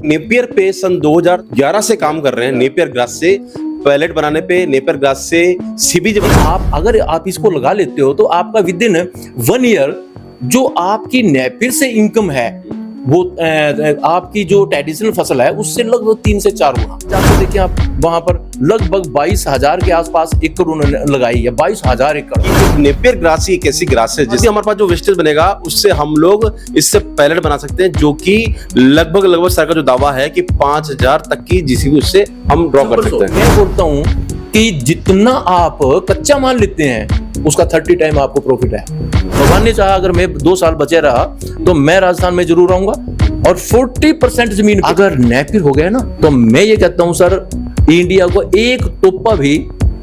Napier पे सन 2011 से काम कर रहे हैं। नेपियर ग्रास से पैलेट बनाने पे, नेपियर ग्रास से सीबीज। अगर आप इसको लगा लेते हो तो आपका विद इन 1 ईयर जो आपकी नेपियर से इनकम है वो आपकी जो ट्रेडिशनल फसल है उससे लगभग 3 से 4 गुना। जाकर देखिए आप वहां पर लगभग 22,000 के आसपास एकड़ उन्होंने लगाई है। 22,000 एकड़। नेपियर ग्रास ही एक ऐसी ग्रास है जिससे हमारे पास जो वेस्टेज बनेगा उससे हम लोग इससे पैलेट बना सकते हैं, जो कि लगभग सर का जो दावा है कि 5,000 तक की जीसीबी उससे हम ड्रॉ कर सकते हैं। मैं बोलता हूँ कि जितना आप कच्चा माल लेते हैं उसका 30 टाइम आपको प्रॉफिट है। भगवान ने चाहा अगर मैं 2 साल बचे रहा तो मैं राजस्थान में जरूर रहूंगा। और 40% जमीन अगर नेपियर हो गया ना तो मैं ये कहता हूं सर, इंडिया को एक टोपा भी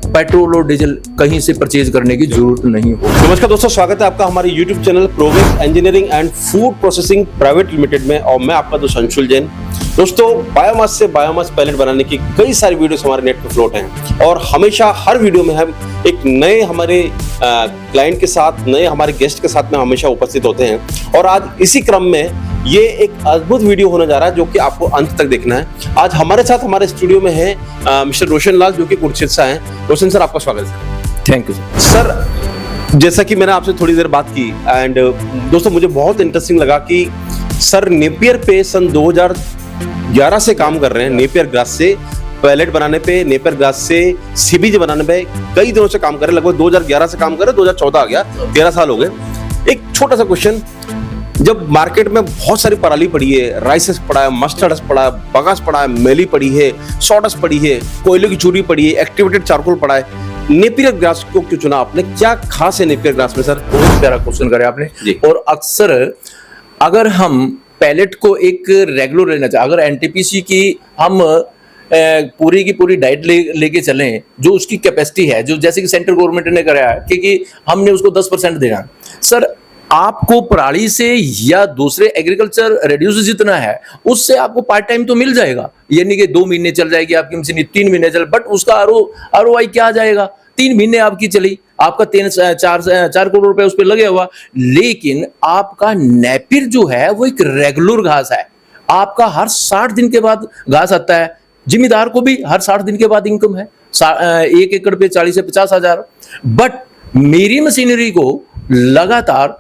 पेट्रोल और डीजल कहीं से परचेज करने की जरूरत नहीं हो। नमस्कार दोस्तों, स्वागत है आपका हमारे YouTube channel Provex engineering and food processing private limited में। और मैं आपका दोस्त अंशुल जैन। दोस्तों, बायोमास से बायोमास पैलेट बनाने की कई सारी वीडियोस हमारे नेट पे फ्लोट हैं और हमेशा हर वीडियो में हम एक नए हमारे क्लाइंट के साथ, नए हमारे गेस्ट के साथ में हमेशा उपस्थित होते हैं। और आज इसी क्रम में ये एक अद्भुत वीडियो होने जा रहा है जो कि आपको अंत तक देखना है। आज हमारे साथ हमारे स्टूडियो में है मिस्टर रोशन लाल, जो कि कुरुक्षेत्र से हैं। रोशन सर, आपका स्वागत है। Thank you sir. जैसा कि मैंने आपसे थोड़ी देर बात की एंड दोस्तों मुझे बहुत इंटरेस्टिंग लगा कि सर नेपियर पे सन 2011 से काम कर रहे हैं। नेपियर ग्रास से पैलेट बनाने पे, नेपियर ग्रास से सीबीज बनाने पे कई दिनों से काम कर रहे हैं। लगभग 2011 से काम कर रहे हैं, 2014 आ गया, 13 साल हो गए। एक छोटा सा क्वेश्चन, जब मार्केट में बहुत सारी पराली पड़ी है, राइसेस पड़ा है, मस्टर्ड पड़ा है, बगास पड़ा है, मेली पड़ी है, सॉडस पड़ी है, कोयले की चूरी पड़ी है, एक्टिवेटेड चारकोल पड़ा है, नेपियर ग्रास को क्यों चुना आपने? क्या खास है नेपियर ग्रास में सर? बहुत प्यारा क्वेश्चन करे आपने। और अक्सर अगर हम पैलेट को एक रेगुलर लेना चाहे, अगर एनटीपीसी की हम पूरी की पूरी डाइट लेके चलें, जो उसकी कैपेसिटी है, जो जैसे कि सेंट्रल गवर्नमेंट ने कराया है कि हमने उसको 10% देना सर, आपको पराली से या दूसरे एग्रीकल्चर रेड्यूस जितना है उससे आपको पार्ट टाइम तो मिल जाएगा। ये नहीं कि 2 महीने चल जाएगी आपकी मशीन, 3 महीने चल, बट उसका आरओआई क्या आ जाएगा? 3 महीने आपकी चली, आपका 4 करोड़ रुपए उस पर लगे हुआ। लेकिन आपका नेपियर जो है वो एक रेगुलर घास है। आपका हर 60 दिन के बाद घास आता है। जिम्मेदार को भी हर 60 दिन के बाद इनकम है। 1 एकड़ पे 40 से 50,000। बट मेरी मशीनरी को लगातार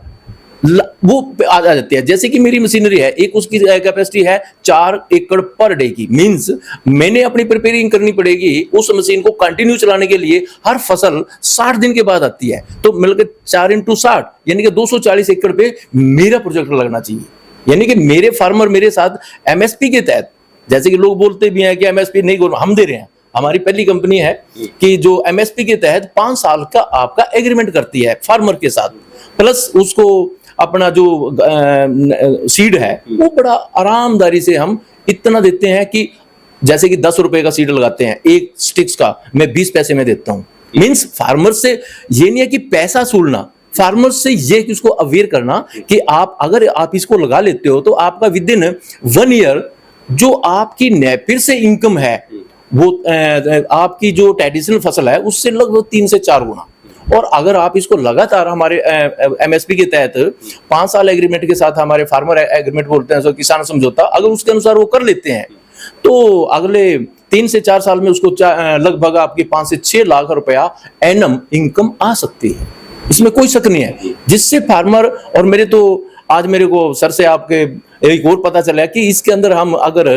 वो आ जाती है। जैसे कि मेरी मशीनरी है, एक उसकी कैपेसिटी है 4 एकड़ पर डे की। मींस मैंने अपनी प्रिपेयरिंग करनी पड़ेगी उस मशीन को कंटिन्यू चलाने के लिए। हर फसल 60 दिन के बाद आती है, तो मिलकर 4 × 60 यानी कि 240 एकड़ पे मेरा प्रोजेक्ट लगना चाहिए। यानी कि मेरे फार्मर मेरे साथ एमएसपी के तहत, जैसे कि लोग बोलते भी हैं कि एमएसपी नहीं, हम दे रहे हैं। हमारी पहली कंपनी है कि जो एमएसपी के तहत 5 साल का आपका एग्रीमेंट करती है फार्मर के साथ, प्लस उसको अपना जो सीड है वो बड़ा आरामदारी से हम इतना देते हैं कि जैसे कि 10 रुपए का सीड लगाते हैं, एक स्टिक्स का मैं 20 पैसे में देता हूँ। मींस फार्मर से ये नहीं है कि पैसा सूलना, फार्मर से ये कि उसको अवेयर करना कि अगर आप इसको लगा लेते हो तो आपका विद इन 1 ईयर जो आपकी नेपियर से इनकम है वो आपकी जो ट्रेडिशनल फसल है उससे लगभग 3 से 4 गुना। और अगर आप इसको लगातार हमारे एमएसपी के तहत 5 साल एग्रीमेंट के साथ, हमारे फार्मर एग्रीमेंट बोलते हैं, किसान समझौता, अगर उसके अनुसार वो कर लेते हैं तो अगले 3 से 4 साल में उसको लगभग आपके 5 से 6 लाख रुपया एनम इनकम आ सकती है। इसमें कोई शक नहीं है। जिससे फार्मर और आज मेरे को सर से आपके एक और पता चला कि इसके अंदर हम अगर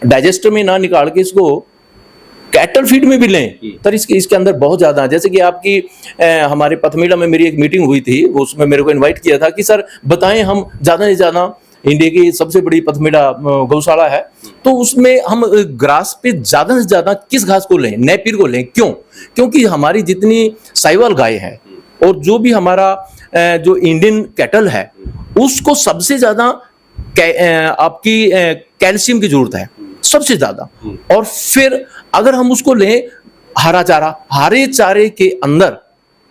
डाइजेस्टर में ना निकाल के इसको कैटल फीड में भी लें तो इसके अंदर बहुत ज्यादा है। जैसे कि आपकी हमारे पथमेड़ा में मेरी एक मीटिंग हुई थी, उसमें मेरे को इनवाइट किया था कि सर बताएं, हम ज्यादा से ज्यादा इंडिया की सबसे बड़ी पथमेड़ा गौशाला है, तो उसमें हम ग्रास पे ज्यादा से ज्यादा किस घास को लें? नेपियर को लें। क्यों? क्योंकि हमारी जितनी साहिवाल गाय है और जो भी हमारा जो इंडियन कैटल है उसको सबसे ज्यादा आपकी कैल्शियम की जरूरत है, सबसे ज्यादा। और फिर अगर हम उसको लें हरा चारा, हरे चारे के अंदर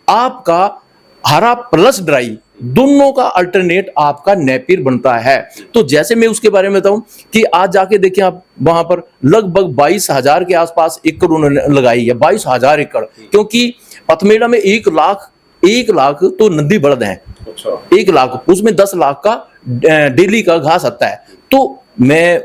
आपका हरा प्लस ड्राई दोनों का अल्टरनेट आपका नेपियर बनता है। तो जैसे मैं उसके बारे में बताऊं कि आज जाके देखिए आप वहां पर लगभग 22,000 के आसपास एकड़ उन्होंने लगाई है। 22,000 एकड़, क्योंकि पथमेड़ा में 1 लाख तो नंदी बलद हैं। 1 लाख, उसमें 10 लाख का डेली का घास आता है। तो मैं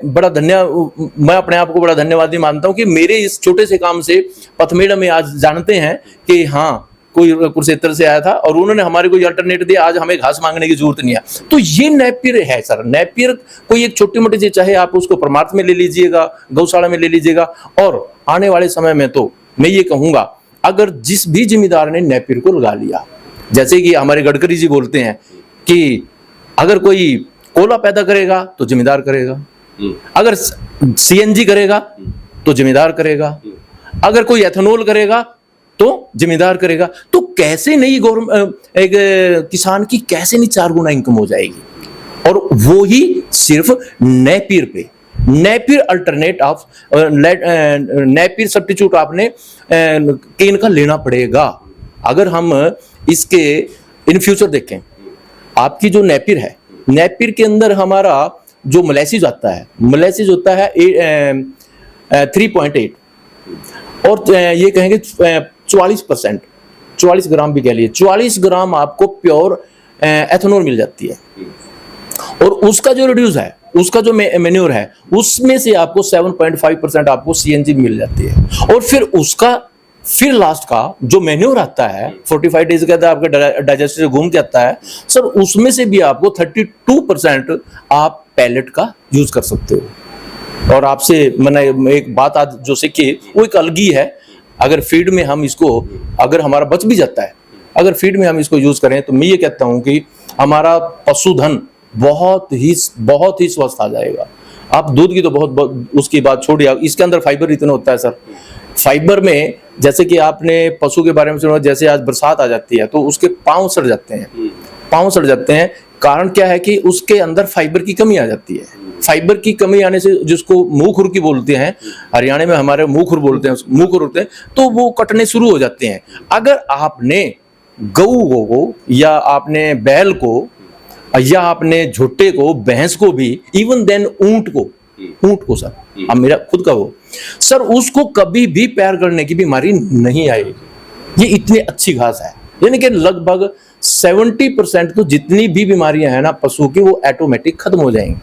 अपने आप को बड़ा धन्यवादी मानता हूं कि मेरे इस छोटे से काम से पथमेड़ा में आज जानते हैं कि हाँ, कोई कुरुक्षेत्र से आया था और उन्होंने हमारे को अल्टरनेट दिया, आज हमें घास मांगने की जरूरत नहीं है। तो ये नेपियर है सर। नेपियर कोई एक छोटी मोटी चीज, चाहे आप उसको परमार्थ में ले लीजिएगा, गौशाला में ले लीजिएगा, और आने वाले समय में तो मैं ये कहूंगा, अगर जिस भी जिम्मेदार ने नेपियर को लगा लिया, जैसे कि हमारे गडकरी जी बोलते हैं कि अगर कोई कोला पैदा करेगा तो जिम्मेदार करेगा, अगर सीएनजी करेगा तो जिम्मेदार करेगा, अगर कोई एथेनॉल करेगा तो जिम्मेदार करेगा। तो कैसे नहीं एक किसान की कैसे नहीं 4 गुना इनकम हो जाएगी, और वो ही सिर्फ नेपियर पे। Napier alternate of Napier substitute आपने केन का लेना पड़ेगा। अगर हम इसके इन फ्यूचर देखें, आपकी जो नेपियर है, नेपियर के अंदर हमारा जो मोलेसिस आता है, मोलेसिस होता है 3.8, और ये कहेंगे 44%, 44 ग्राम भी कह लिए, 44 ग्राम आपको प्योर एथेनॉल मिल जाती है। और उसका जो रिड्यूस है, उसका जो मेन्योर है, उसमें से आपको 7.5% आपको सीएनजी मिल जाती है। और फिर लास्ट का जो मेन्योर आता है 45 डेज के अंदर आपका डाइजेस्टर घूम के आता है सर, उसमें से भी आपको 32% आप पैलेट का यूज कर सकते हो। और आपसे मैंने एक बात आज जो सीखी, वो एक अलग ही है। अगर फीड में हम इसको, अगर हमारा बच भी जाता है, अगर फीड में हम इसको यूज करें, तो मैं ये कहता हूं कि हमारा पशुधन बहुत ही स्वस्थ आ जाएगा। आप दूध की तो बहुत उसकी बात छोड़िए, इसके अंदर फाइबर इतना होता है सर। फाइबर में जैसे कि आपने पशु के बारे में सुना, जैसे आज बरसात आ जाती है तो उसके पांव सड़ जाते हैं, पांव सड़ जाते हैं। कारण क्या है कि उसके अंदर फाइबर की कमी आ जाती है। फाइबर की कमी आने से, जिसको मुंह खुर की बोलते हैं, हरियाणा में हमारे मुंह खुर बोलते हैं, मुंह खुर होते हैं, तो वो कटने शुरू हो जाते हैं। अगर आपने गऊ को या आपने बैल को या आपने झुट्टे को, भैंस को भी, इवन देन ऊंट को सर, अब मेरा खुद का वो सर, उसको कभी भी पैर गड़ने की बीमारी नहीं आएगी। ये इतनी अच्छी घास है, यानी कि लगभग 70% तो जितनी भी बीमारियां हैं ना पशु की, वो ऑटोमेटिक खत्म हो जाएंगी।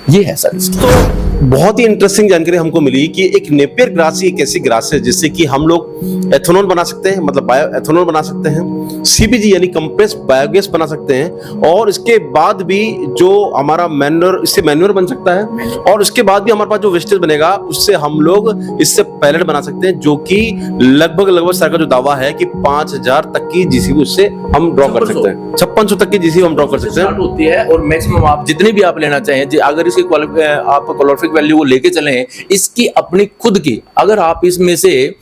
ये है सर इसकी। तो बहुत ही इंटरेस्टिंग जानकारी हमको मिली कि एक नेपियर ग्रास ही एक ऐसी ग्रास है जिससे कि हम लोग एथेनॉल बना सकते हैं, मतलब बायो एथेनॉल बना सकते हैं, सीपीजी यानी कंप्रेस बायोगैस बना सकते हैं, और इसके बाद भी जो हमारा मैन्योर, इससे मैन्योर बन सकता है, और उसके बाद भी हमारे पास जो वेस्टेज बनेगा उससे हम लोग इससे पैलेट बना सकते हैं, जो कि लगभग सर का जो दावा है कि 5000 तक की जीसीबी उससे हम ड्रॉ कर सकते हैं, 5600 तक की जीसीबी हम ड्रॉ कर सकते हैं होती है। और मैक्सिमम आप जितने भी आप लेना चाहें, अगर इसकी आप कैलोरीफिक वैल्यू को लेके चलें, इसकी अपनी खुद की, अगर आप इसमें से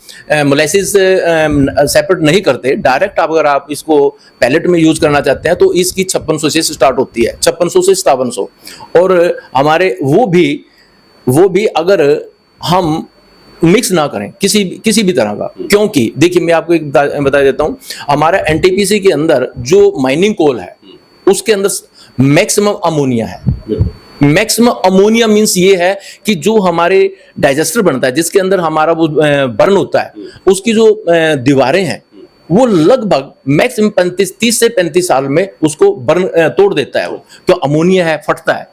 मोलेसिस सेपरेट नहीं करते, डायरेक्ट अगर आप इसको पैलेट में यूज करना चाहते हैं, तो इसकी 5600 से स्टार्ट होती है, 5600 से 5700। और हमारे वो भी अगर हम मिक्स ना करें किसी भी तरह का, क्योंकि देखिए मैं आपको एक बता देता हूं, हमारा एनटीपीसी के अंदर जो माइनिंग कोल है, उसके अंदर मैक्सिमम अमोनिया है। मैक्सिमम अमोनिया मींस ये है कि जो हमारे डाइजेस्टर बनता है, जिसके अंदर हमारा वो बर्न होता है, उसकी जो दीवारें हैं, वो लगभग मैक्सिमम 30 से 35 साल में उसको बर्न तोड़ देता है। वो तो अमोनिया है, फटता है।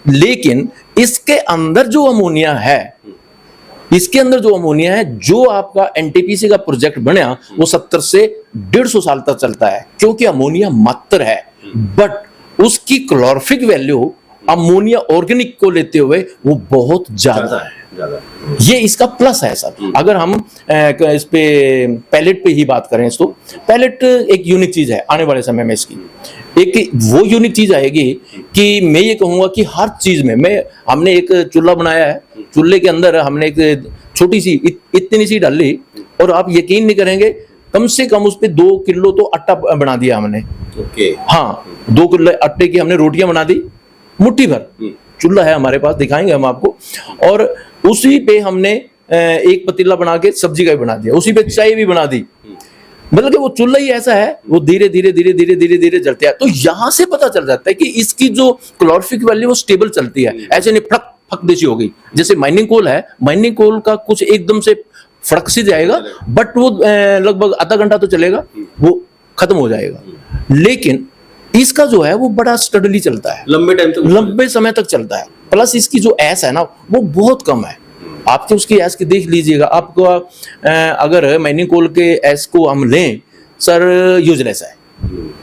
लेकिन इसके अंदर जो अमोनिया है, जो आपका एनटीपीसी का प्रोजेक्ट बना, वो 70 से 150 साल तक चलता है, क्योंकि अमोनिया मात्र है, बट उसकी कैलोरीफिक वैल्यू अमोनिया ऑर्गेनिक को लेते हुए वो बहुत ज्यादा है। ये इसका प्लस है सर। अगर हम इस पे पैलेट पे ही बात करें, तो पैलेट एक यूनिक चीज है। आने वाले समय में इसकी एक वो यूनिक चीज आएगी कि मैं ये कहूंगा कि हर चीज में हमने एक चूल्हा बनाया है, चूल्हे के अंदर हमने एक छोटी सी इतनी सी डाली, और आप यकीन नहीं करेंगे, कम से कम उस पे 2 किलो तो आटा बना दिया हमने। हाँ, 2 किलो आटे की हमने रोटियां बना दी, मुट्ठी भर। चूल्हा है हमारे पास, दिखाएंगे हम आपको। और उसी पे हमने एक पतीला बना के सब्जी का भी बना दिया, उसी पे चाय भी बना दी। मतलब कि वो चूल्हा ही ऐसा है, वो धीरे धीरे जलता है। तो यहां से पता चल जाता है कि इसकी जो कैलोरीफिक वैल्यू वो स्टेबल चलती है, ऐसे नहीं फक देसी हो गई। जैसे माइनिंग कोल है, माइनिंग कोल का कुछ एकदम से फड़क से जाएगा, बट वो लगभग आधा घंटा तो चलेगा, वो खत्म हो जाएगा। लेकिन इसका जो है वो बड़ा स्टडली चलता है, लंबे समय तक चलता है। प्लस इसकी जो एस है ना वो बहुत कम है। आपके उसकी एस की देख लीजिएगा, आपको अगर माइनिंग कोल के एस को हम लें सर, यूजलेस है।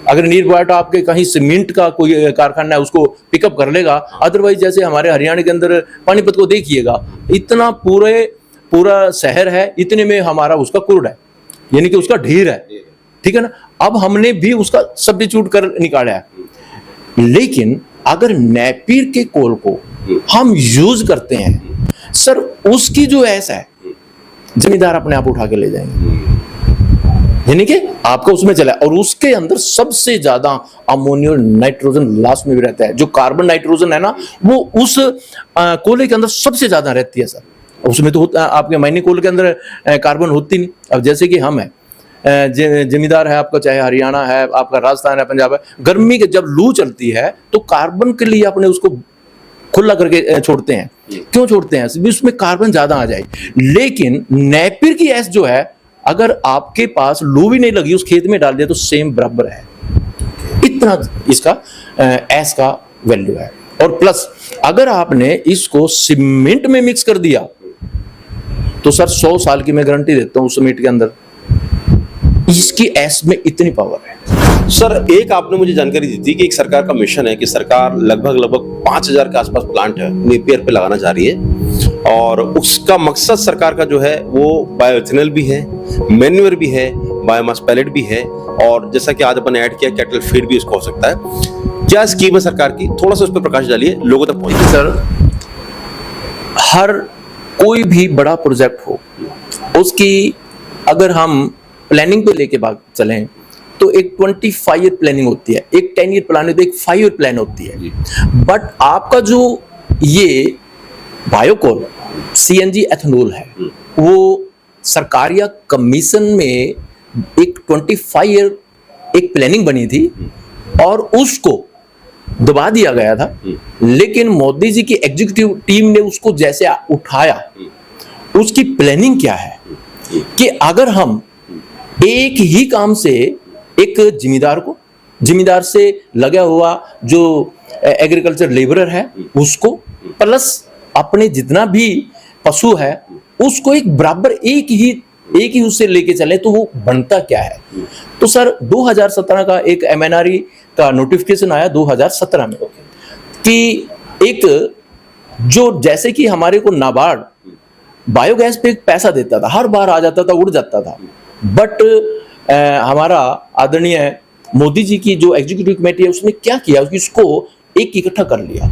अगर नीर बाट आपके कहीं सीमेंट का कोई कारखाना है उसको पिकअप कर लेगा, अदरवाइज जैसे हमारे हरियाणा के अंदर पानीपत को देखिएगा, इतना पूरा शहर है, इतने में हमारा उसका कुर्ड है, यानी कि उसका ढेर है, ठीक है ना। अब हमने भी उसका सब्स्टिट्यूट कर निकाला है, लेकिन अगर नेपियर के कोल को हम यूज करते हैं सर, उसकी जो एस है जमींदार अपने आप उठा के ले जाएंगे, यानी कि आपका उसमें चला। और उसके अंदर सबसे ज्यादा अमोनियम नाइट्रोजन लास्ट में भी रहता है। जो कार्बन नाइट्रोजन है ना वो उस कोयले के अंदर सबसे ज्यादा रहती है सर। उसमें तो आपके माइनिंग कोल के अंदर कार्बन होती नहीं। अब जैसे कि हम है जमींदार है आपका, चाहे हरियाणा है आपका, राजस्थान है, पंजाब है, गर्मी के जब लू चलती है तो कार्बन के लिए अपने उसको खुला करके छोड़ते हैं। क्यों छोड़ते हैं? उसमें कार्बन ज्यादा आ जाए। लेकिन नेपियर की एस जो है, अगर आपके पास लू भी नहीं लगी उस खेत में डाल दिया तो सेम बराबर है। इतना इसका एस का वैल्यू है। और प्लस अगर आपने इसको सीमेंट में मिक्स कर दिया तो सर 100 साल की मैं गारंटी देता हूं सीमेंट के अंदर इसकी एस में इतनी पावर है। सर एक आपने मुझे जानकारी दी थी कि एक सरकार का मिशन है कि सरकार लगभग 5000 के आसपास प्लांट है नेपियर पे लगाना चाह रही है, और उसका मकसद सरकार का जो है वो बायोइथेनॉल भी है, मैन्योर भी है, बायोमास पैलेट भी है, और जैसा कि आज अपन ऐड किया कैटल फीड भी उसका हो सकता है। क्या स्कीम है सरकार की? थोड़ा सा उस पर प्रकाश डालिए, लोगों तक पहुंचे। सर हर कोई भी बड़ा प्रोजेक्ट हो उसकी अगर हम प्लानिंग पे लेके बात चलें तो एक 25 ईयर प्लानिंग होती है, एक 10 ईयर प्लान होती है, एक 5 ईयर प्लान होती है। बट आपका जो ये बायोकोल सीएनजी एथेनॉल है वो सरकार या कमीशन में एक 25 ईयर एक प्लानिंग बनी थी और उसको दबा दिया गया था। लेकिन मोदी जी की एग्जीक्यूटिव टीम ने उसको जैसे उठाया, उसकी प्लानिंग क्या है कि अगर हम एक ही काम से एक जिम्मेदार से लगा हुआ जो एग्रीकल्चर लेबरर है उसको, प्लस अपने जितना भी पशु है उसको एक बराबर एक ही उससे लेके चले तो वो बनता क्या है। तो सर 2017 का एक एमएनआरई का नोटिफिकेशन आया 2017 में कि एक जो जैसे कि हमारे को नाबार्ड बायोगैस पे एक पैसा देता था, हर बार आ जाता था, उड़ जाता था। बट हमारा आदरणीय मोदी जी की जो एग्जीक्यूटिव कमेटी है उसने क्या किया, इसको एक इकट्ठा कर लिया।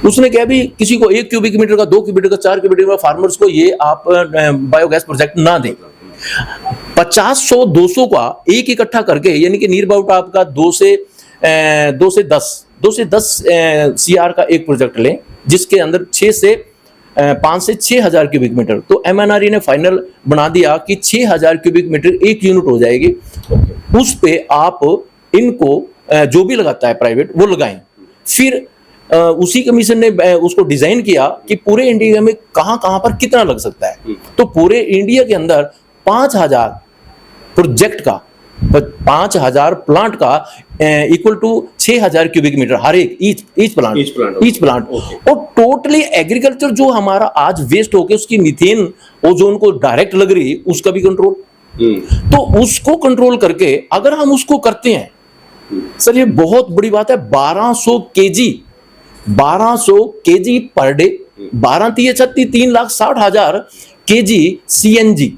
उसने क्या भी किसी को 1 क्यूबिक मीटर का, 2 क्यूबिक मीटर का, 4 क्यूबिक मीटर का फार्मर्स को ये आप बायोगैस प्रोजेक्ट ना दें। 50, 100, 200 का एक इकट्ठा करके, यानी कि नियर अबाउट आपका 2 से 10 सीआर का एक प्रोजेक्ट लें जिसके अंदर 5 से 6000 क्यूबिक मीटर। तो एमएनआरई ने फाइनल बना दिया कि 6000 क्यूबिक मीटर एक यूनिट हो जाएगी। उस पे आप इनको जो भी लगाता है प्राइवेट वो लगाएं। फिर उसी कमीशन ने उसको डिजाइन किया कि पूरे इंडिया में कहां पर कितना लग सकता है। तो पूरे इंडिया के अंदर 5000 प्रोजेक्ट का, 5000 प्लांट का इक्वल टू 6000 क्यूबिक मीटर हर एक ईच प्लांट। और टोटली एग्रीकल्चर जो हमारा आज वेस्ट होके उसकी मीथेन ओजोन को डायरेक्ट लग रही उसका भी कंट्रोल, तो उसको कंट्रोल करके अगर हम उसको करते हैं सर, ये बहुत बड़ी बात है। 1200 KG per day, 12 3 36 3,60,000 KG CNG,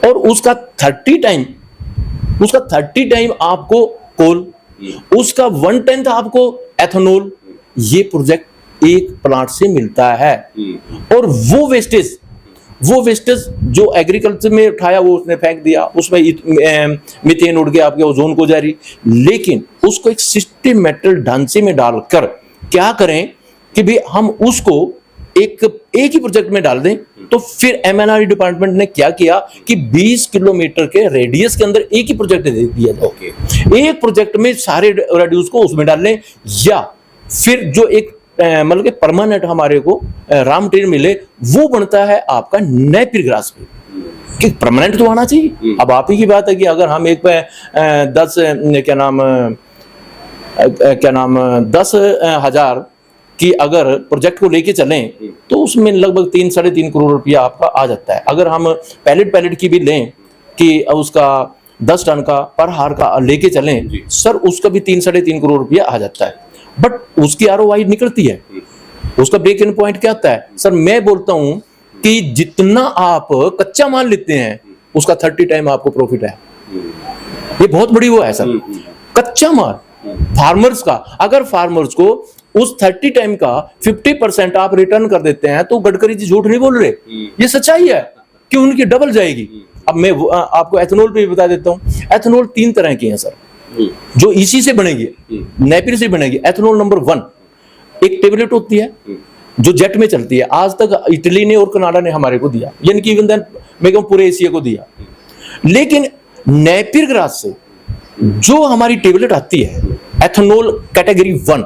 और उसका 30 टाइम आपको कोल, उसका 1/10 आपको एथेनॉल। ये प्रोजेक्ट एक प्लांट से मिलता है। और वो वेस्टेज जो एग्रीकल्चर में उठाया वो उसने फेंक दिया, उसमें मीथेन उड़ गया, आपके ओजोन को जा रही। लेकिन उसको एक सिस्टमैटिक ढांचे में डालकर क्या करें कि भी हम उसको एक ही प्रोजेक्ट में डाल दें। तो फिर एमएनआरई डिपार्टमेंट ने क्या किया कि 20 किलोमीटर के रेडियस के अंदर एक ही प्रोजेक्ट दे दिया जाए। एक प्रोजेक्ट में सारे रेड्यूस को उसमें डाल लें, या फिर जो एक मतलब कि परमानेंट हमारे को रॉ मटेरियल मिले वो बनता है आपका नेपियर ग्रास पे, कि परमानेंट तो आना चाहिए। अब आप ही की बात है कि अगर हम एक पे 10,000 कि अगर प्रोजेक्ट को लेके चलें तो उसमें लगभग 3-3.5 करोड़ रुपया आपका आ जाता है। अगर हम पैलेट की भी लें कि उसका 10 टन का पर हार का लेके चलें सर, उसका भी 3-3.5 करोड़ रुपया आ जाता है। बट उसकी ROI निकलती है, उसका ब्रेक इन पॉइंट क्या आता है सर? मैं बोलता हूं कि जितना आप कच्चा माल लेते हैं उसका 30 टाइम आपको प्रॉफिट है। ये बहुत बड़ी वो है सर, कच्चा माल फार्मर्स का। अगर फार्मर्स को उस 30 टाइम का 50% आप रिटर्न कर देते हैं तो गडकरी जी झूठ नहीं बोल रहे, ये सच्चाई है कि उनकी डबल जाएगी। अब मैं आपको एथेनॉल पे भी बता देता हूं। एथेनॉल 3 तरह की है सर, जो इसी से बनेगी, नेपियर से बनेगी। एथेनॉल नंबर 1 एक टेबलेट होती है जो जेट में चलती है। आज तक इटली ने और कनाडा ने हमारे को दिया, यानी कि इवन देन मैं कहूं पूरे एशिया को दिया। लेकिन नेपियर ग्रास से जो हमारी टेबलेट आती है एथेनॉल कैटेगरी 1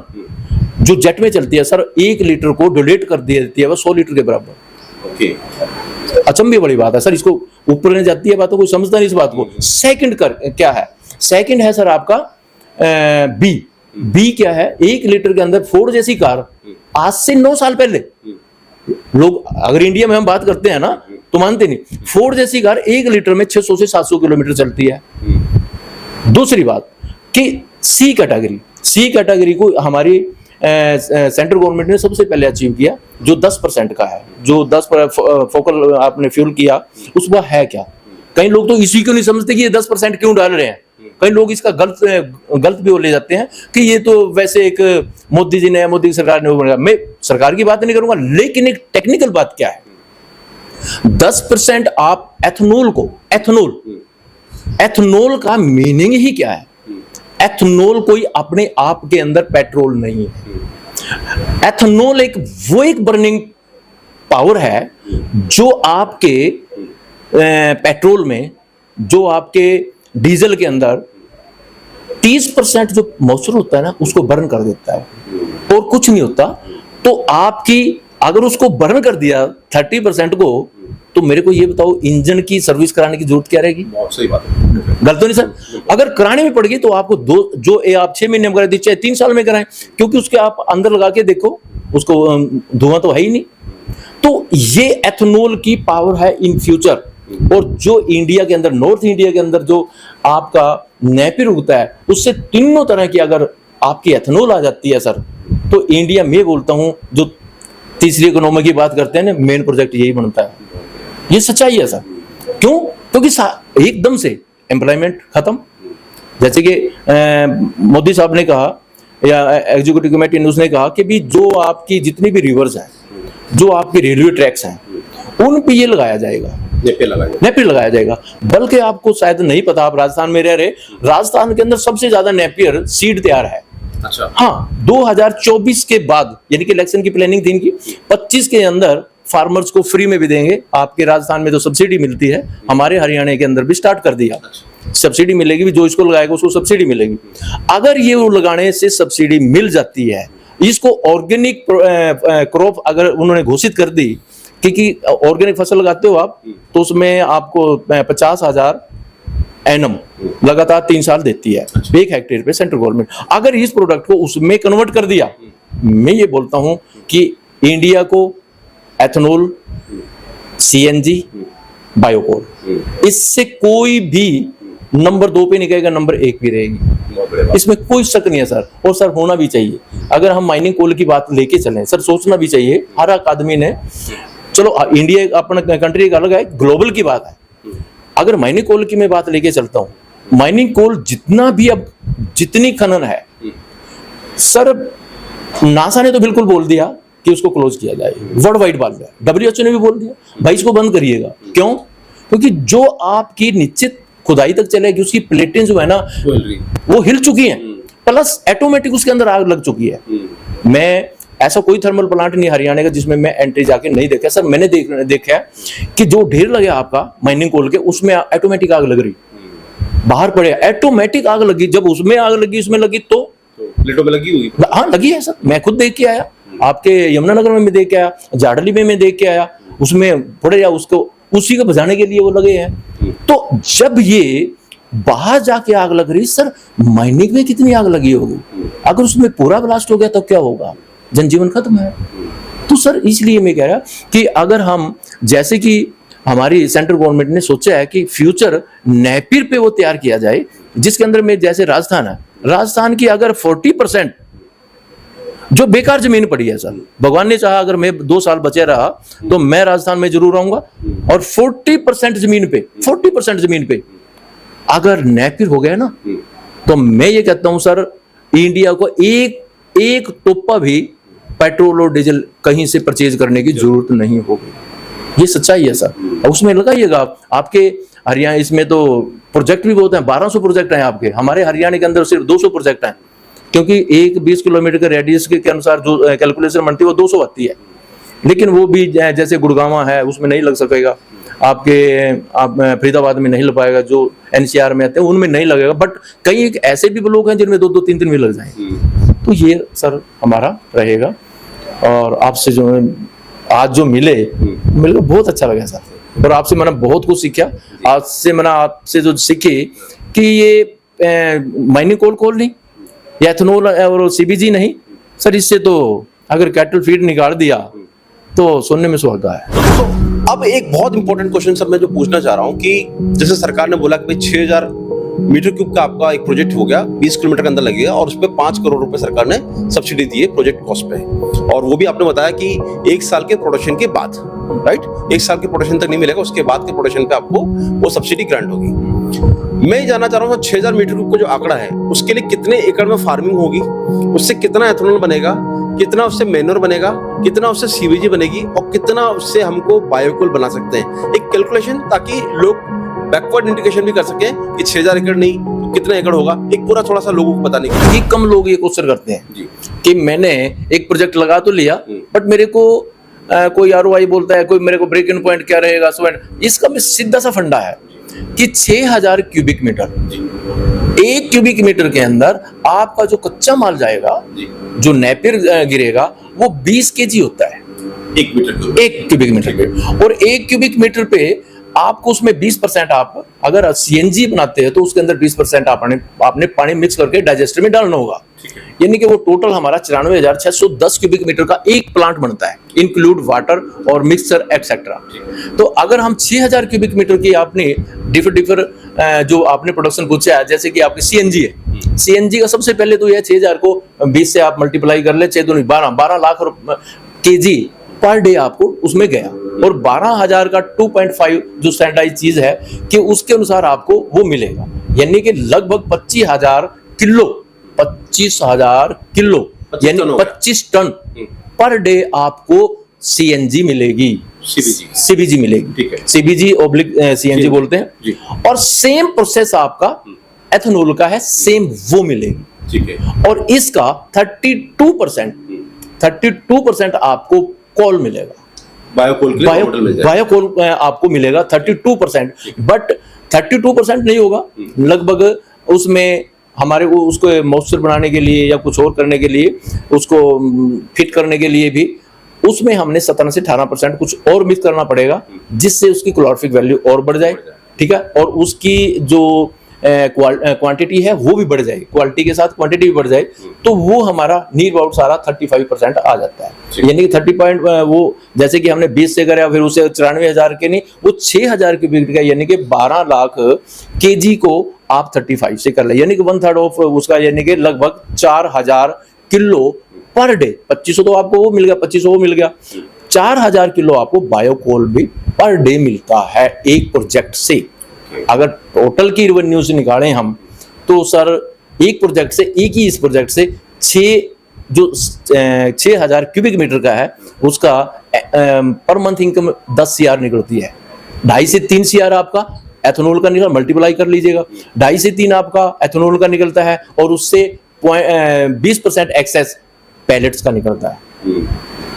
जो जेट में चलती है सर, 1 लीटर को डोनेट कर देती है वह 100 लीटर के बराबर। ओके, अचंभे बड़ी बात है सर, इसको ऊपर नहीं जाती है बातों को, समझता नहीं इस बात को। सेकंड क्या है? सेकंड है सर आपका बी क्या है? 1 लीटर के अंदर फोर्ड जैसी कार आज से 9 साल पहले, लोग अगर इंडिया में हम बात करते हैं ना तो मानते नहीं, फोर्ड जैसी कार 1 लीटर में 600 से 700 किलोमीटर चलती है। दूसरी बात कि सी कैटेगरी को हमारी सेंट्रल गवर्नमेंट ने सबसे पहले अचीव किया, जो 10% का है, जो 10 फोकल आपने फ्यूल किया, उसका है क्या? कई लोग तो इसी को नहीं समझते कि ये 10% क्यों डाल रहे हैं। कई लोग इसका गलत भी ले जाते हैं कि ये तो वैसे एक मोदी की सरकार ने बनाया। मैं सरकार की बात नहीं करूंगा, लेकिन एक टेक्निकल बात क्या है, 10% आप एथेनॉल का मीनिंग ही क्या है? एथेनॉल कोई अपने आप के अंदर पेट्रोल नहीं है। एथेनॉल एक बर्निंग पावर है जो आपके पेट्रोल में, जो आपके डीजल के अंदर 30% जो मॉइस्चर होता है ना उसको बर्न कर देता है और कुछ नहीं होता। तो आपकी अगर उसको बर्न कर दिया 30% को, तो मेरे को ये बताओ इंजन की सर्विस कराने की जरूरत क्या रहेगी? बहुत सही बात है, गलत तो नहीं सर? अगर कराने में पड़ गई तो आपको आप 6 महीने में करा दीजिए, 3 साल में कराएं, क्योंकि उसके आप अंदर लगा के देखो उसको धुआं तो है ही नहीं। तो ये एथेनॉल की पावर है इन फ्यूचर। और जो इंडिया के अंदर, नॉर्थ इंडिया के अंदर जो आपका नेपियर उगता है, उससे तीनों तरह की अगर आपकी एथेनॉल आ जाती है सर, तो इंडिया में बोलता हूं जो तीसरी इकोनॉमी की बात करते हैं ना, मेन प्रोजेक्ट यही बनता है। ये सच्चाई है सर। क्यों? क्योंकि एकदम से एम्प्लॉयमेंट खत्म। जैसे कि मोदी साहब ने कहा या एग्जीक्यूटिव कमेटी ने उसने कहा कि भी जो आपकी जितनी भी रिवर्स हैं, जो आपके रेलवे ट्रैक्स हैं, उन पे ये लगाया जाएगा, नेपियर लगाया जाएगा। बल्कि आपको शायद नहीं पता, आप राजस्थान में रह रहे, राजस्थान के अंदर सबसे ज्यादा नेपियर सीड तैयार है। अच्छा। हाँ, 2024 के बाद, यानी कि इलेक्शन की प्लानिंग थी इनकी, 25 के अंदर फार्मर्स को फ्री में भी देंगे। आपके राजस्थान में तो सब्सिडी मिलती है, हमारे हरियाणा के अंदर भी स्टार्ट कर दिया, सब्सिडी मिलेगी भी, जो इसको लगाएगा उसको सब्सिडी मिलेगी। अगर ये लगाने से सब्सिडी मिल जाती है, इसको ऑर्गेनिक क्रॉप अगर उन्होंने घोषित कर दी, क्योंकि ऑर्गेनिक फसल लगाते हो आप, तो उसमें आपको 50,000 एनम लगातार 3 साल देती है 1 हेक्टेयर पे सेंट्रल गवर्नमेंट। अगर इस प्रोडक्ट को उसमें कन्वर्ट कर दिया, मैं ये बोलता हूं कि इंडिया को एथेनॉल, CNG, बायोकोल, इससे कोई भी नंबर 2 पे नहीं कहेगा, नंबर 1 भी रहेगी, इसमें कोई शक नहीं है सर। और सर होना भी चाहिए। अगर हम माइनिंग कोल की बात लेके चलें सर, सोचना भी चाहिए हर एक आदमी ने। चलो इंडिया अपना कंट्री एक अलग है, ग्लोबल की बात है। अगर माइनिंग कोल की मैं बात लेके चलता हूं, माइनिंग कोल जितना भी अब जितनी खनन है सर, नासा ने तो बिल्कुल बोल दिया कि उसको क्लोज किया जाए, वर्ल्ड वाइड बोल दिया, WHO ने भी बोल दिया भाई इसको बंद करिएगा। क्यों? क्योंकि जो आपकी निश्चित खुदाई तक चलेगी उसकी प्लेटें जो है ना वो हिल चुकी हैं, प्लस ऑटोमेटिक उसके अंदर आग लग चुकी है। मैं ऐसा कोई थर्मल प्लांट नहीं हरियाणा का जिसमें मैं एंट्री जाके नहीं देखा सर। मैंने देखा कि जो ढेर लगे आपका माइनिंग कोल के, उसमें ऑटोमेटिक आग लग रही, बाहर पड़े ऑटोमेटिक आग लगी। जब उसमें आग लगी, उसमें लगी तो प्लेटों में लगी हुई, हाँ लगी है सर। मैं खुद देख के आया, आपके यमुनानगर में मैं देख के आया, जाडली में मैं देख के आया, उसमें थोड़े या उसको उसी को बुझाने के लिए वो लगे हैं। तो जब ये बाहर जाके आग लग रही सर, माइनिंग में कितनी आग लगी होगी? अगर उसमें पूरा ब्लास्ट हो गया तो क्या होगा? जनजीवन खत्म है। तो सर इसलिए मैं कह रहा कि अगर हम, जैसे कि हमारी सेंट्रल गवर्नमेंट ने सोचा है कि फ्यूचर नेपियर पे वो तैयार किया जाए, जिसके अंदर में जैसे राजस्थान है, राजस्थान की अगर 40% जो बेकार जमीन पड़ी है सर, भगवान ने चाहा अगर मैं 2 साल बचे रहा तो मैं राजस्थान में जरूर रहूंगा, और 40% जमीन पे अगर नेपियर हो गया ना, तो मैं ये कहता हूं सर, इंडिया को एक टोपा भी पेट्रोल और डीजल कहीं से परचेज करने की जरूरत नहीं होगी। ये सच्चाई है सर। और उसमें लगाइएगा आपके हरियाणा, इसमें तो प्रोजेक्ट भी बहुत हैं, 1200 प्रोजेक्ट हैं आपके, हमारे हरियाणा के अंदर सिर्फ 200 प्रोजेक्ट हैं, क्योंकि एक 20 किलोमीटर के रेडियस के अनुसार जो कैलकुलेशन बनती है वो 200 आती है, लेकिन वो भी जैसे गुड़गांव है उसमें नहीं लग सकेगा, आप फरीदाबाद में नहीं लग पाएगा, जो एनसीआर में आते हैं उनमें नहीं लगेगा, बट कई ऐसे भी लोग हैं जिनमें 2-2, 3-3 भी लग जाएंगे। तो ये सर हमारा रहेगा। और आपसे जो आज जो मिले बहुत अच्छा लगा सर, और आपसे मैंने बहुत कुछ सीखा। आपसे जो सीखे कि ये माइनिंग कोल नहीं, एथेनॉल और सीबीजी नहीं सर, इससे तो अगर कैटल फीड निकाल दिया तो सुनने में सुहागा है। तो अब एक बहुत इंपॉर्टेंट क्वेश्चन सर मैं जो पूछना चाह रहा हूँ कि जैसे सरकार ने बोला कि भाई 6000 मीटर क्यूब का आपका एक प्रोजेक्ट हो गया, 20 किलोमीटर के अंदर लगेगा, और उस पर 5 करोड़ रुपए सरकार ने सब्सिडी दी है प्रोजेक्ट कॉस्ट पे, और वो भी आपने बताया कि 1 साल के प्रोडक्शन के बाद, राइट, 1 साल के प्रोडक्शन तक नहीं मिलेगा, उसके बाद के प्रोडक्शन पे आपको वो सब्सिडी ग्रांट होगी। मैं जानना चाह रहा हूँ 6000 मीटर क्यूब का जो आंकड़ा है उसके लिए कितने एकड़ में फार्मिंग होगी, उससे कितना एथेनॉल बनेगा, कितना उससे मैन्योर बनेगा, कितना उससे सीवीजी बनेगी, और कितना उससे हमको बायोकोल बना सकते हैं, एक कैलकुलेशन, ताकि लोग बैकवर्ड इंडिकेशन भी कर सकें कि 6000 एकड़ नहीं तो कितना एकड़ होगा, एक पूरा थोड़ा सा लोगों को पता नहीं। कि कम लोग ये क्वेश्चन करते हैं जी कि मैंने एक प्रोजेक्ट लगा तो लिया, बट मेरे को कोई आरओआई बोलता है, कोई मेरे को ब्रेक इन पॉइंट क्या रहेगा, इसका भी सीधा सा फंडा है कि 6000 क्यूबिक मीटर, 1 क्यूबिक मीटर के अंदर आपका जो कच्चा माल जाएगा, जो नेपियर गिरेगा, वो 20 केजी होता है 1 क्यूबिक मीटर पे, और 1 क्यूबिक मीटर पे आपको उसमें 20% आप अगर सीएनजी बनाते हैं तो उसके अंदर 20% आपने पानी मिक्स करके डाइजेस्टर में डालना होगा, यानी कि वो टोटल हमारा 94,610 क्यूबिक मीटर का एक प्लांट बनता है, इंक्लूड वाटर और मिक्सचर एक्सेट्रा। तो अगर हम 6000 क्यूबिक मीटर की आपने डिफर जो आपने प्रोडक्शन पूछा है, जैसे कि आपकी सीएनजी है, सीएनजी का सबसे पहले तो यह 6000 को 20 से आप मल्टीप्लाई कर ले, 12 लाख केजी पर डे आपको उसमें गया, और 12000 का 2.5 जो स्टैंडर्डाइज चीज है कि उसके अनुसार आपको वो मिलेगा, यानी कि लगभग 25000 किलो यानी 25 टन पर डे आपको सीएनजी मिलेगी, सीबीजी मिलेगी, सीबीजी ऑब्लिक सीएनजी बोलते हैं, और सेम प्रोसेस आपका एथेनॉल का है, सेम वो मिलेगी, ठीक है। और इसका 32% आपको कोल मिलेगा, बायोकोल आपको मिलेगा 32%, बट 32% नहीं होगा, लगभग उसमें हमारे उसको मॉइस्चर बनाने के लिए या कुछ और करने के लिए, उसको फिट करने के लिए भी उसमें हमने 17 से 18% कुछ और मिक्स करना पड़ेगा, जिससे उसकी क्लोरोफिक वैल्यू और बढ़ जाए, ठीक है, और उसकी जो क्वांटिटी है वो भी बढ़ जाए, क्वालिटी के साथ क्वांटिटी भी बढ़ जाए, तो वो हमारा नियर अबाउट सारा 35% आ जाता है, यानी कि 30 वो जैसे कि हमने 20 से करा, फिर उसे 94,000 के नहीं, वो 6000 के बिक्री का, यानी कि 12 लाख केजी को आप 35 से कर ले, यानी कि 1/3 ऑफ उसका, यानी कि लगभग 4000 किलो पर डे। 2500 तो आपको वो मिल गया, 2500 वो मिल गया, 4000 किलो आपको बायोकोल भी पर डे मिलता है एक प्रोजेक्ट से। अगर टोटल की रेवेन्यू से निकालें हम, तो सर एक प्रोजेक्ट से, एक ही इस प्रोजेक्ट से 6000 क्यूबिक मीटर का है, उसका पर मंथ इनकम 10 CR निकलती है। 2.5 से 3 CR आपका एथेनॉल का निकल, मल्टीप्लाई कर लीजिएगा, 2.5 से 3 आपका एथेनॉल का निकलता है, और उससे 20% एक्सेस पैलेट्स का निकलता है,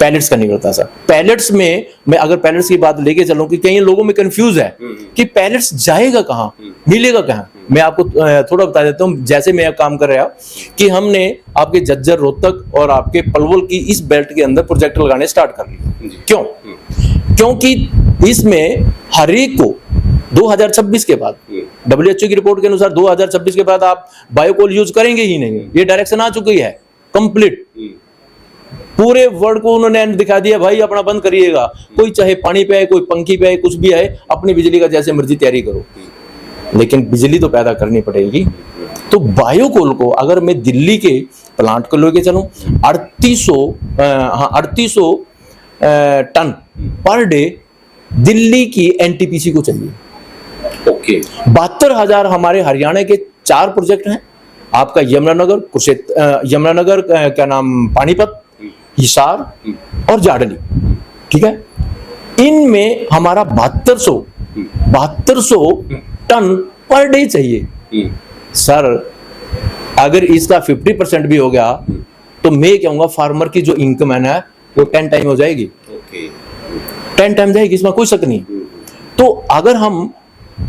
पैलेट्स का निकलता है सर। पैलेट्स में मैं अगर पैलेट्स की बात लेके चलूं कि कई लोगों में कंफ्यूज है कि पैलेट्स जाएगा कहां, मिलेगा कहां, मैं आपको थोड़ा बता देता हूं। जैसे मैं काम कर रहा कि हमने आपके झज्जर, रोहतक और आपके पलवल की इस बेल्ट के अंदर प्रोजेक्ट लगाने स्टार्ट कर लिए। क्यों? क्योंकि इसमें हर एक को 2026 के बाद, WHO की रिपोर्ट के अनुसार 2026 के बाद आप बायोकोल यूज करेंगे ही नहीं, ये डायरेक्शन आ चुकी है कंप्लीट। पूरे वर्ल्ड को उन्होंने दिखा दिया, भाई अपना बंद करिएगा, कोई चाहे पानी पे है, कोई पंखी पे है, कुछ भी है, अपनी बिजली का जैसे मर्जी तैयारी करो, लेकिन बिजली तो पैदा करनी पड़ेगी। तो बायोकोल को अगर मैं दिल्ली के प्लांट को लेके चलूं, 3800 टन पर डे दिल्ली की एनटीपीसी को चाहिए। ओके। 72,000 हमारे हरियाणा के 4 प्रोजेक्ट हैं, आपका यमुनानगर, यमुनानगर क्या नाम, पानीपत, हिसार और जाडली, ठीक है। इनमें हमारा 7200 टन पर डे चाहिए। सर अगर इसका 50% भी हो गया तो मैं कहूंगा फार्मर की जो इनकम है ना वो 10 टाइम हो जाएगी। 10 टाइम जाएगी, इसमें कोई शक नहीं। तो अगर हम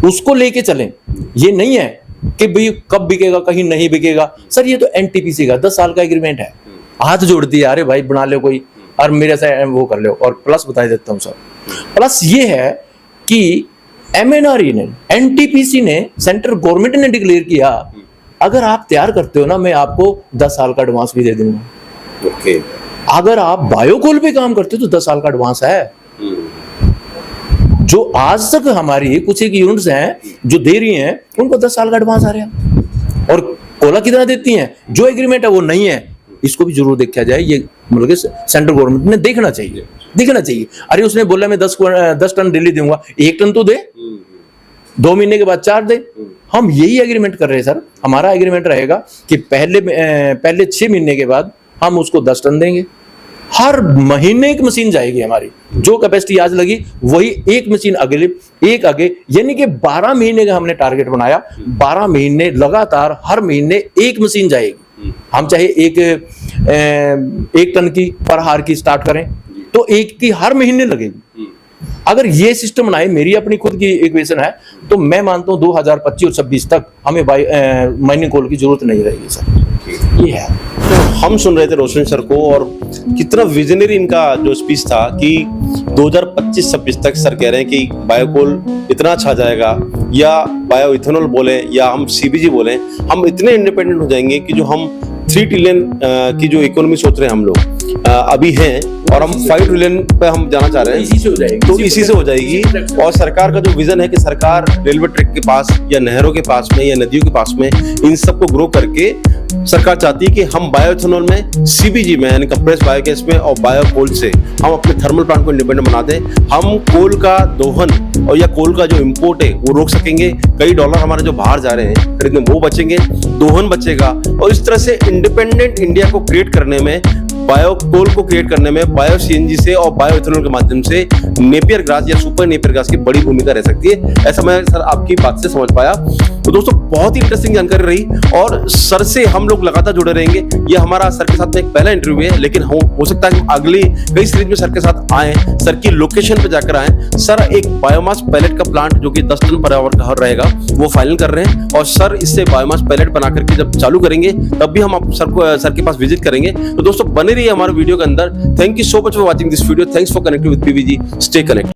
उसको लेके चलें, ये नहीं है कि भाई कब बिकेगा, कहीं नहीं बिकेगा। सर ये तो एनटीपीसी का 10 साल का एग्रीमेंट है, हाथ जोड़ दिया, अरे भाई बना लो कोई और मेरे से वो कर लो। और प्लस बता देता हूं सर, प्लस ये है कि एमएनआरई ने, एनटीपीसी ने, सेंट्रल गवर्नमेंट ने डिक्लेयर किया, अगर आप तैयार करते हो ना मैं आपको 10 साल का एडवांस भी दे दूंगा। ओके। अगर आप बायोकोल पे काम करते हो तो 10 साल का एडवांस है। जो आज तक हमारी कुछ एक यूनिट्स हैं जो दे रही हैं उनको 10 साल का एडवांस आ रहा है। और कोला कितना देती हैं, जो एग्रीमेंट है वो नहीं है। इसको भी जरूर देखा जाए, ये मतलब कि सेंट्रल गवर्नमेंट ने देखना चाहिए। अरे उसने बोला मैं 10 टन डेली दूंगा, 1 टन तो दे, 2 महीने के बाद 4 दे। हम यही एग्रीमेंट कर रहे हैं सर। हमारा एग्रीमेंट रहेगा कि पहले 6 महीने के बाद हम उसको 10 टन देंगे। हर महीने एक मशीन जाएगी हमारी, जो कैपेसिटी आज लगी वही एक मशीन आगे, यानी कि 12 महीने का हमने टारगेट बनाया। 12 महीने लगातार हर महीने एक मशीन जाएगी। हम चाहे एक टन की पर हार की स्टार्ट करें तो एक की हर महीने लगेगी। अगर ये सिस्टम बनाए, मेरी अपनी खुद की इक्वेशन है, तो मैं मानता हूं 2025 और 26 तक हमें माइनिंग कोल की जरूरत नहीं रहेगी सर। ये है। तो हम सुन रहे थे रोशन सर को, और कितना विजनरी इनका जो स्पीच था कि 2025-26 तक सर कह रहे हैं कि बायोकोल इतना छा जाएगा, या बायो इथेनॉल बोले या हम सीबीजी बोले, हम इतने इंडिपेंडेंट हो जाएंगे कि जो हम 3 ट्रिलियन की जो इकोनॉमी सोच रहे हैं हम लोग अभी हैं, और हम 5 ट्रिलियन पे हम जाना चाह रहे हैं, इसी से हो जाएगी। तो इसी से हो जाएगी। और सरकार का जो विजन है कि सरकार रेलवे ट्रैक के पास या नहरों के पास में या नदियों के पास में इन सबको ग्रो करके सरकार चाहती है कि हम बायोइथेनॉल में, सीबीजी में यानी कंप्रेस बायोगैस में और बायोकोल से हम अपने थर्मल प्लांट को इंडिपेंडेंट बना दें। हम कोल का दोहन और या कोल का जो इंपोर्ट है वो रोक सकेंगे। कई डॉलर हमारे जो बाहर जा रहे हैं खरीदने वो बचेंगे, दोहन बचेगा, और इस तरह से इंडिपेंडेंट इंडिया को क्रिएट करने में, बायोकोल को क्रिएट करने में बायो सीएनजी से और बायो इथेनॉल के माध्यम से नेपियर ग्रास या सुपर नेपियर ग्रास की बड़ी भूमिका रह सकती है। ऐसा मैं सर आपकी बात से समझ पाया। तो दोस्तों बहुत ही इंटरेस्टिंग जानकारी रही, और सर से हम लोग लगातार जुड़े रहेंगे। ये हमारा सर के साथ में एक पहला इंटरव्यू है, लेकिन हो सकता है कि अगली कई सीरीज में सर के साथ आए, सर की लोकेशन पे जाकर आए। सर एक बायोमास पैलेट का प्लांट जो कि 10 टन पर आवर का रहेगा वो फाइनल कर रहे हैं, और सर इससे बायोमास पैलेट बना करके जब चालू करेंगे तब भी हम सर के पास विजिट करेंगे। तो दोस्तों बने रहिए हमारे वीडियो के अंदर। Thank you so much for watching this video. Thanks for connecting with PVG. Stay connected.